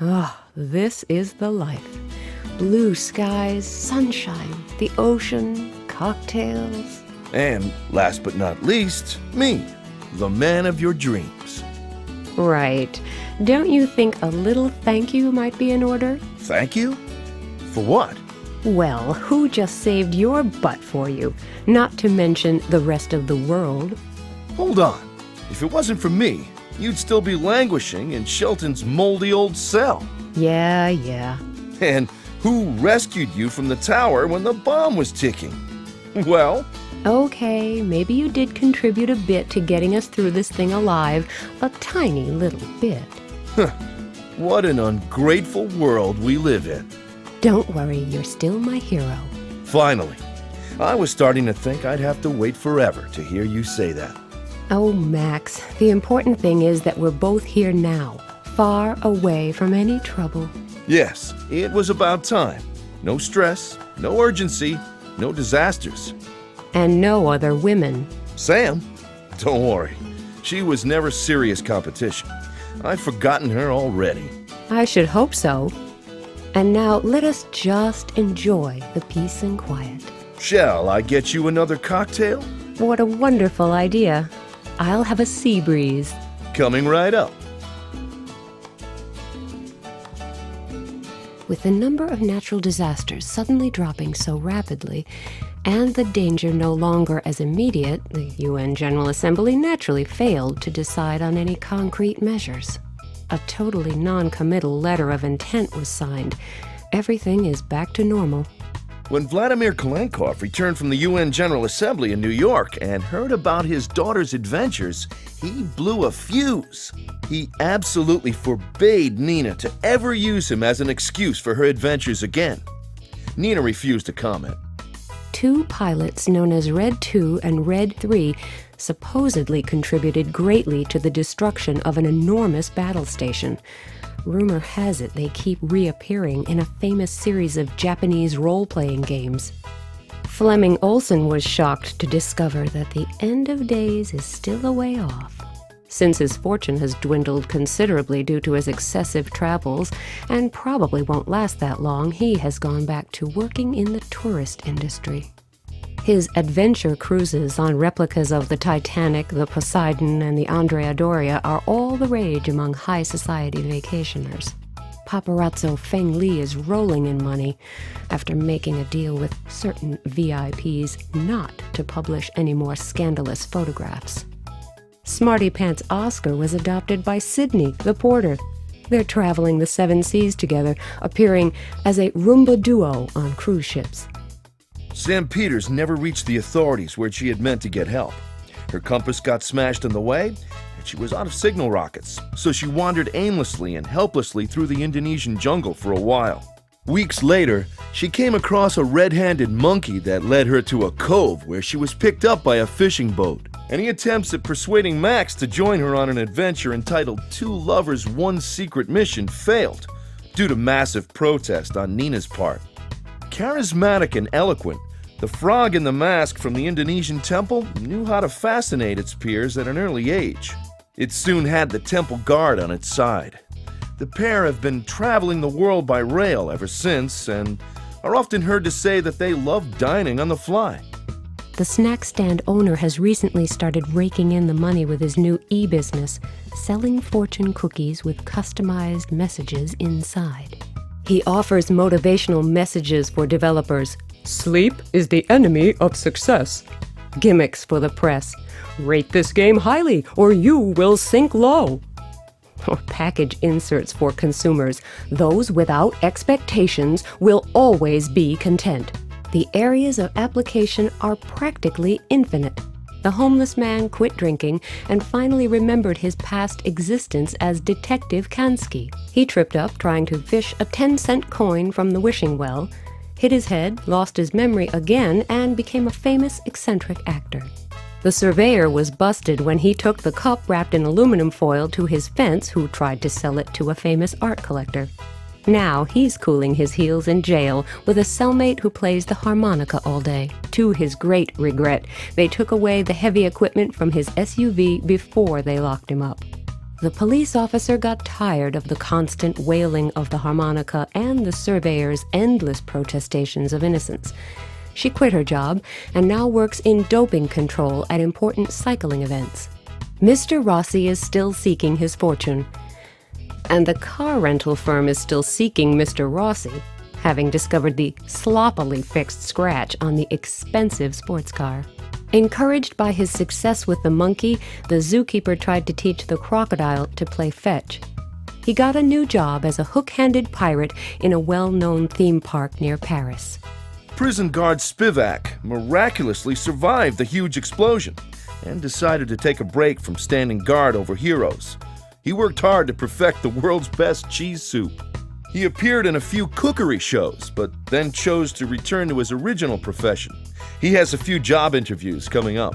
Ah, this is the life. Blue skies, sunshine, the ocean, cocktails. And last but not least, me, the man of your dreams. Right. Don't you think a little thank you might be in order? Thank you? For what? Well, who just saved your butt for you? Not to mention the rest of the world. Hold on. If it wasn't for me, you'd still be languishing in Shelton's moldy old cell. Yeah. And who rescued you from the tower when the bomb was ticking? Well? Okay, maybe you did contribute a bit to getting us through this thing alive. A tiny little bit. What an ungrateful world we live in. Don't worry, you're still my hero. Finally. I was starting to think I'd have to wait forever to hear you say that. Oh, Max, the important thing is that we're both here now, far away from any trouble. Yes, it was about time. No stress, no urgency, no disasters. And no other women. Sam? Don't worry. She was never serious competition. I've forgotten her already. I should hope so. And now let us just enjoy the peace and quiet. Shall I get you another cocktail? What a wonderful idea. I'll have a sea breeze. Coming right up. With the number of natural disasters suddenly dropping so rapidly, and the danger no longer as immediate, the UN General Assembly naturally failed to decide on any concrete measures. A totally non-committal letter of intent was signed. Everything is back to normal. When Vladimir Kalenkov returned from the UN General Assembly in New York and heard about his daughter's adventures, he blew a fuse. He absolutely forbade Nina to ever use him as an excuse for her adventures again. Nina refused to comment. Two pilots known as Red 2 and Red 3 supposedly contributed greatly to the destruction of an enormous battle station. Rumor has it they keep reappearing in a famous series of Japanese role-playing games. Fleming Olsen was shocked to discover that the end of days is still a way off. Since his fortune has dwindled considerably due to his excessive travels, and probably won't last that long, he has gone back to working in the tourist industry. His adventure cruises on replicas of the Titanic, the Poseidon, and the Andrea Doria are all the rage among high society vacationers. Paparazzo Feng Li is rolling in money after making a deal with certain VIPs not to publish any more scandalous photographs. Smarty Pants Oscar was adopted by Sydney, the porter. They're traveling the 7 seas together, appearing as a Roomba duo on cruise ships. Sam Peters never reached the authorities where she had meant to get help. Her compass got smashed on the way, and she was out of signal rockets, so she wandered aimlessly and helplessly through the Indonesian jungle for a while. Weeks later, she came across a red-handed monkey that led her to a cove where she was picked up by a fishing boat. Any attempts at persuading Max to join her on an adventure entitled Two Lovers, One Secret Mission failed due to massive protest on Nina's part. Charismatic and eloquent, the frog in the mask from the Indonesian temple knew how to fascinate its peers at an early age. It soon had the temple guard on its side. The pair have been traveling the world by rail ever since and are often heard to say that they love dining on the fly. The snack stand owner has recently started raking in the money with his new e-business, selling fortune cookies with customized messages inside. He offers motivational messages for developers. Sleep is the enemy of success. Gimmicks for the press. Rate this game highly or you will sink low. Or package inserts for consumers. Those without expectations will always be content. The areas of application are practically infinite. The homeless man quit drinking and finally remembered his past existence as Detective Kansky. He tripped up trying to fish a 10-cent coin from the wishing well, hit his head, lost his memory again, and became a famous eccentric actor. The surveyor was busted when he took the cup wrapped in aluminum foil to his fence who tried to sell it to a famous art collector. Now he's cooling his heels in jail with a cellmate who plays the harmonica all day. To his great regret, they took away the heavy equipment from his SUV before they locked him up. The police officer got tired of the constant wailing of the harmonica and the surveyor's endless protestations of innocence. She quit her job and now works in doping control at important cycling events. Mr. Rossi is still seeking his fortune. And the car rental firm is still seeking Mr. Rossi, having discovered the sloppily fixed scratch on the expensive sports car. Encouraged by his success with the monkey, the zookeeper tried to teach the crocodile to play fetch. He got a new job as a hook-handed pirate in a well-known theme park near Paris. Prison guard Spivak miraculously survived the huge explosion and decided to take a break from standing guard over heroes. He worked hard to perfect the world's best cheese soup. He appeared in a few cookery shows, but then chose to return to his original profession. He has a few job interviews coming up.